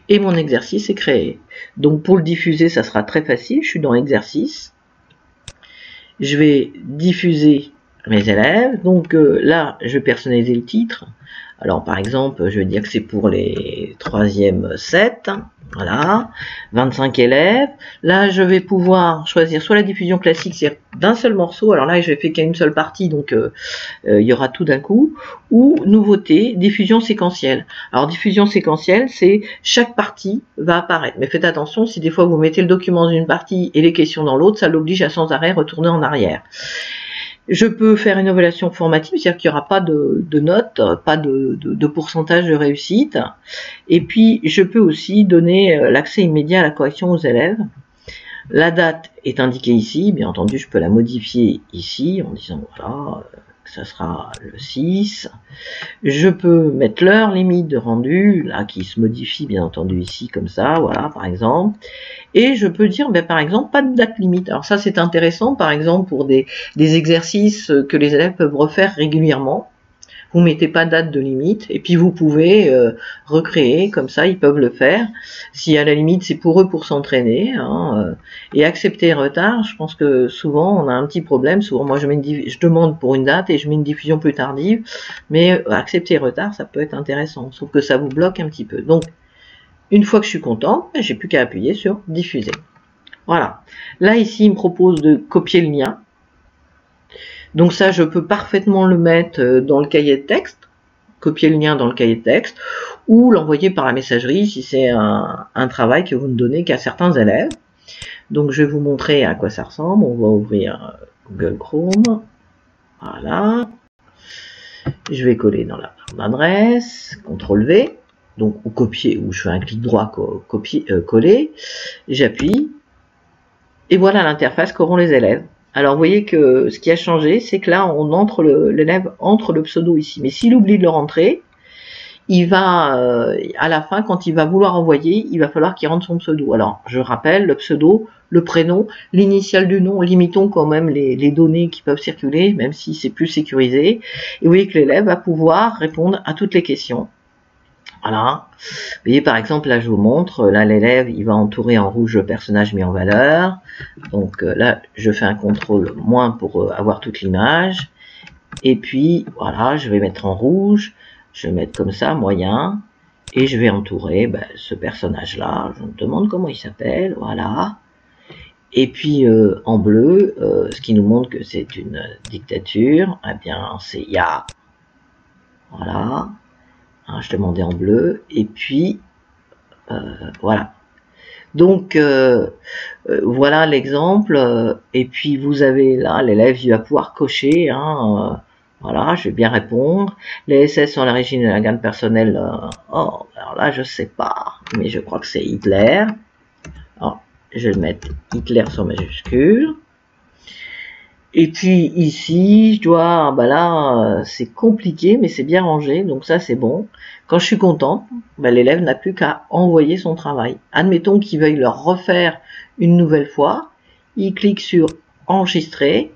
et mon exercice est créé. Donc pour le diffuser, ça sera très facile. Je suis dans exercice. Je vais diffuser mes élèves. Donc là, je vais personnaliser le titre. Alors par exemple, je vais dire que c'est pour les 3e 7. Voilà, 25 élèves. Là, je vais pouvoir choisir soit la diffusion classique, c'est d'un seul morceau. Alors là, je vais faire qu'une seule partie, donc il y aura tout d'un coup. Ou nouveauté, diffusion séquentielle. Alors diffusion séquentielle, c'est chaque partie va apparaître. Mais faites attention, si des fois vous mettez le document dans une partie et les questions dans l'autre, ça l'oblige à sans arrêt retourner en arrière. Je peux faire une évaluation formative, c'est-à-dire qu'il n'y aura pas de notes, pas de pourcentage de réussite. Et puis, je peux aussi donner l'accès immédiat à la correction aux élèves. La date est indiquée ici, bien entendu, je peux la modifier ici en disant, voilà, ça sera le 6. Je peux mettre l'heure limite de rendu, là, qui se modifie, bien entendu, ici, comme ça, voilà, par exemple. Et je peux dire, ben, par exemple, pas de date limite. Alors ça, c'est intéressant, par exemple, pour des exercices que les élèves peuvent refaire régulièrement. Vous mettez pas de date de limite, et puis vous pouvez recréer, comme ça, ils peuvent le faire. Si à la limite, c'est pour eux pour s'entraîner, hein, et accepter retard, je pense que souvent, on a un petit problème. Souvent, moi, je demande pour une date et je mets une diffusion plus tardive, mais accepter retard, ça peut être intéressant, sauf que ça vous bloque un petit peu. Donc, une fois que je suis content, j'ai plus qu'à appuyer sur diffuser. Voilà. Là, ici, il me propose de copier le lien. Donc ça, je peux parfaitement le mettre dans le cahier de texte, copier le lien dans le cahier de texte, ou l'envoyer par la messagerie si c'est un travail que vous ne donnez qu'à certains élèves. Donc je vais vous montrer à quoi ça ressemble. On va ouvrir Google Chrome. Voilà. Je vais coller dans la barre d'adresse, CTRL V. Donc ou copier, ou je fais un clic droit, copier, coller, j'appuie, et voilà l'interface qu'auront les élèves. Alors vous voyez que ce qui a changé, c'est que là on entre l'élève entre le pseudo ici, mais s'il oublie de le rentrer, il va à la fin, quand il va vouloir envoyer, il va falloir qu'il rentre son pseudo. Alors je rappelle, le pseudo, le prénom, l'initiale du nom, limitons quand même les données qui peuvent circuler, même si c'est plus sécurisé, et vous voyez que l'élève va pouvoir répondre à toutes les questions. Voilà. Vous voyez, par exemple, là, je vous montre. Là, l'élève, il va entourer en rouge le personnage mis en valeur. Donc là, je fais un contrôle moins pour avoir toute l'image. Et puis, voilà, je vais mettre en rouge. Je vais mettre comme ça, moyen. Et je vais entourer ce personnage-là. Je me demande comment il s'appelle. Voilà. Et puis, en bleu, ce qui nous montre que c'est une dictature, eh bien, c'est Ya. Voilà. Je demandais en bleu, et puis voilà. Donc voilà l'exemple, et puis vous avez là, l'élève il va pouvoir cocher, voilà, je vais bien répondre. Les SS sont l'origine de la gamme personnelle, oh, alors là je sais pas, mais je crois que c'est Hitler. Alors, je vais mettre Hitler sur majuscule. Et puis ici, je dois, là, c'est compliqué, mais c'est bien rangé, donc ça c'est bon. Quand je suis content, l'élève n'a plus qu'à envoyer son travail. Admettons qu'il veuille le refaire une nouvelle fois, il clique sur enregistrer.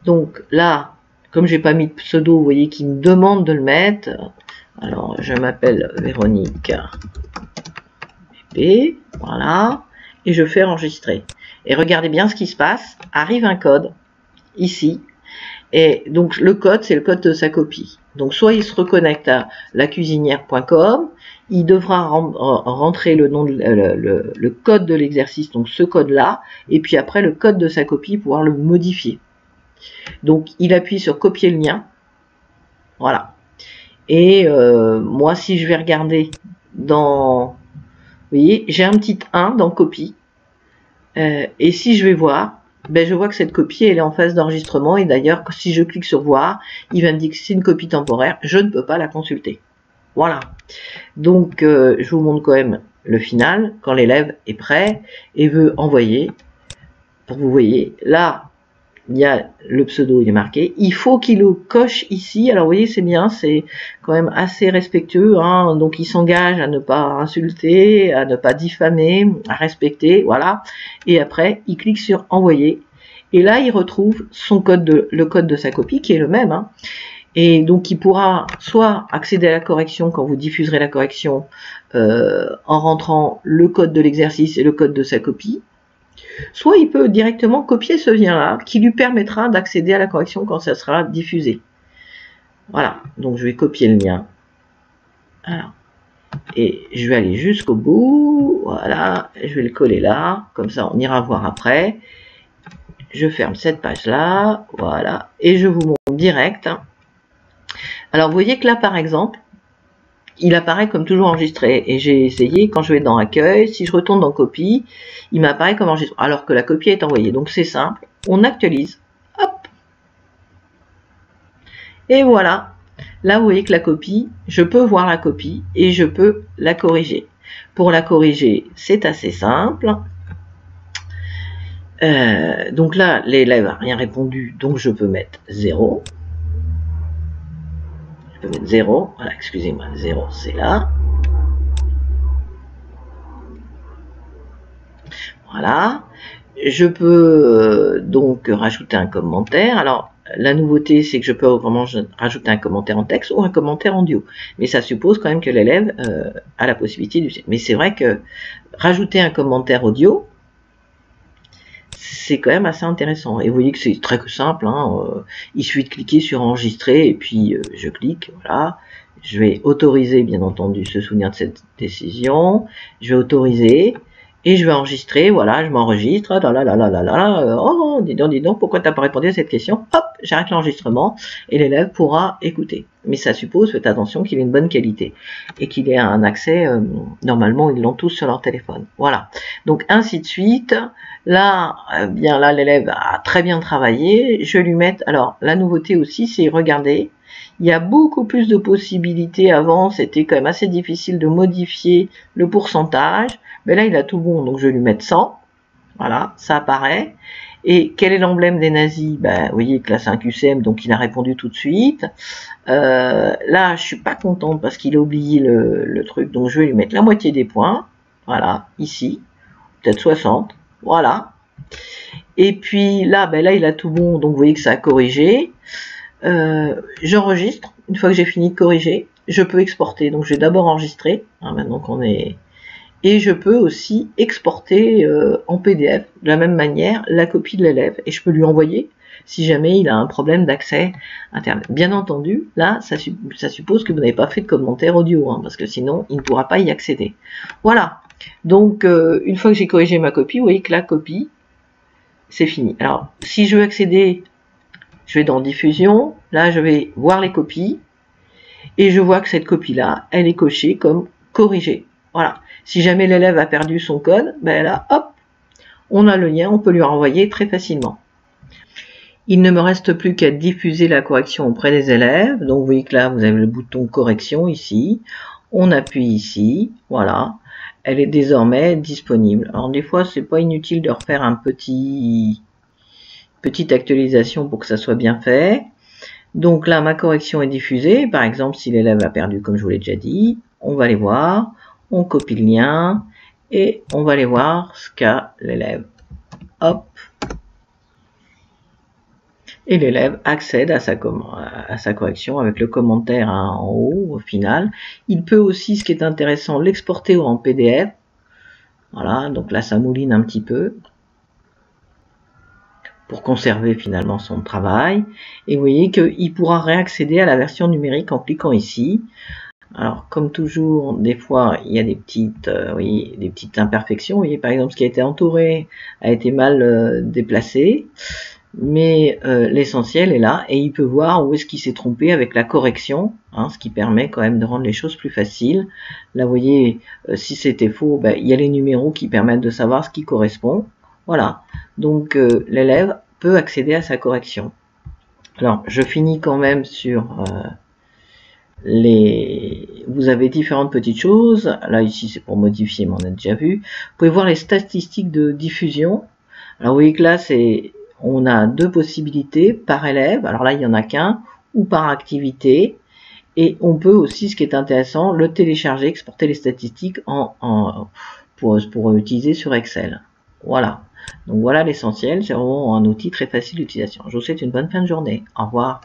Donc là, comme j'ai pas mis de pseudo, vous voyez qu'il me demande de le mettre. Alors je m'appelle Véronique P, voilà, et je fais enregistrer. Et regardez bien ce qui se passe, arrive un code, ici, et donc le code, c'est le code de sa copie. Donc soit il se reconnecte à lacuisinière.com, il devra rentrer le nom, le code de l'exercice, donc ce code-là, et puis après le code de sa copie, pouvoir le modifier. Donc il appuie sur copier le lien, voilà. Et moi, si je vais regarder dans, vous voyez, j'ai un petit 1 dans copie. Et si je vais voir, je vois que cette copie elle est en phase d'enregistrement, et d'ailleurs si je clique sur voir, il va me dire que c'est une copie temporaire, je ne peux pas la consulter. Voilà. Donc je vous montre quand même le final, quand l'élève est prêt et veut envoyer. Pour que vous voyez, là il y a le pseudo, il est marqué, il faut qu'il le coche ici. Alors vous voyez, c'est bien, c'est quand même assez respectueux, donc il s'engage à ne pas insulter, à ne pas diffamer, à respecter, voilà. Et après, il clique sur envoyer, et là il retrouve son code le code de sa copie qui est le même, Et donc il pourra soit accéder à la correction quand vous diffuserez la correction en rentrant le code de l'exercice et le code de sa copie, soit il peut directement copier ce lien-là qui lui permettra d'accéder à la correction quand ça sera diffusé. Voilà, donc je vais copier le lien. Alors, et je vais aller jusqu'au bout, voilà, je vais le coller là, comme ça on ira voir après. Je ferme cette page-là, voilà, et je vous montre direct. Alors vous voyez que là par exemple, il apparaît comme toujours enregistré, et j'ai essayé, quand je vais dans accueil, si je retourne dans copie, il m'apparaît comme enregistré, alors que la copie est envoyée. Donc c'est simple, on actualise, hop, et voilà. Là, vous voyez que la copie, je peux voir la copie et je peux la corriger. Pour la corriger, c'est assez simple. Donc là, l'élève n'a rien répondu, donc je peux mettre 0. Je peux mettre 0. Voilà, excusez-moi, 0, c'est là. Voilà. Je peux donc rajouter un commentaire. Alors, la nouveauté, c'est que je peux vraiment rajouter un commentaire en texte ou un commentaire en audio. Mais ça suppose quand même que l'élève a la possibilité d'utiliser. Mais c'est vrai que rajouter un commentaire audio, c'est quand même assez intéressant. Et vous voyez que c'est très simple. Hein, il suffit de cliquer sur enregistrer et puis je clique. Voilà. Je vais autoriser, bien entendu, se souvenir de cette décision. Je vais autoriser. Et je vais enregistrer, voilà, je m'enregistre, oh, dis donc, pourquoi t'as pas répondu à cette question? Hop, j'arrête l'enregistrement et l'élève pourra écouter. Mais ça suppose, faites attention, qu'il ait une bonne qualité et qu'il ait un accès, normalement, ils l'ont tous sur leur téléphone. Voilà. Donc, ainsi de suite. Là, bien là, l'élève a très bien travaillé. Je vais lui mettre, alors, la nouveauté aussi, c'est, regardez, il y a beaucoup plus de possibilités. Avant, c'était quand même assez difficile de modifier le pourcentage. Mais là, il a tout bon, donc je vais lui mettre 100. Voilà, ça apparaît. Et quel est l'emblème des nazis? Ben, vous voyez que là, c'est un QCM, donc il a répondu tout de suite. Là, je suis pas contente parce qu'il a oublié le truc, donc je vais lui mettre la moitié des points. Voilà, ici, peut-être 60. Voilà. Et puis là, ben là, il a tout bon, donc vous voyez que ça a corrigé. J'enregistre. Une fois que j'ai fini de corriger, je peux exporter. Donc, je vais d'abord enregistrer. Hein, maintenant qu'on est... Et je peux aussi exporter en PDF, de la même manière, la copie de l'élève. Et je peux lui envoyer si jamais il a un problème d'accès Internet. Bien entendu, là, ça suppose que vous n'avez pas fait de commentaire audio, hein, parce que sinon, il ne pourra pas y accéder. Voilà. Donc, une fois que j'ai corrigé ma copie, vous voyez que la copie, c'est fini. Alors, si je veux accéder, je vais dans Diffusion. Là, je vais voir les copies. Et je vois que cette copie-là, elle est cochée comme corrigée. Voilà. Si jamais l'élève a perdu son code, ben là, hop, on a le lien, on peut lui renvoyer très facilement. Il ne me reste plus qu'à diffuser la correction auprès des élèves. Donc vous voyez que là, vous avez le bouton correction ici. On appuie ici, voilà. Elle est désormais disponible. Alors des fois, c'est pas inutile de refaire un petite actualisation pour que ça soit bien fait. Donc là, ma correction est diffusée. Par exemple, si l'élève a perdu, comme je vous l'ai déjà dit, on va aller voir. On copie le lien et on va aller voir ce qu'a l'élève. Hop. Et l'élève accède à sa correction avec le commentaire en haut au final. Il peut aussi, ce qui est intéressant, l'exporter en PDF. Voilà, donc là ça mouline un petit peu pour conserver finalement son travail. Et vous voyez qu'il pourra réaccéder à la version numérique en cliquant ici. Alors, comme toujours, des fois, il y a des petites imperfections. Vous voyez, par exemple, ce qui a été entouré a été mal déplacé. Mais l'essentiel est là. Et il peut voir où est-ce qu'il s'est trompé avec la correction. Hein, ce qui permet quand même de rendre les choses plus faciles. Là, vous voyez, si c'était faux, ben, il y a les numéros qui permettent de savoir ce qui correspond. Voilà. Donc, l'élève peut accéder à sa correction. Alors, je finis quand même sur... vous avez différentes petites choses. Là ici c'est pour modifier, mais on a déjà vu. Vous pouvez voir les statistiques de diffusion. Alors vous voyez que là on a deux possibilités par élève. Alors là il n'y en a qu'un, ou par activité. Et on peut aussi, ce qui est intéressant, le télécharger, exporter les statistiques pour utiliser sur Excel. Voilà. Donc voilà l'essentiel. C'est vraiment un outil très facile d'utilisation. Je vous souhaite une bonne fin de journée. Au revoir.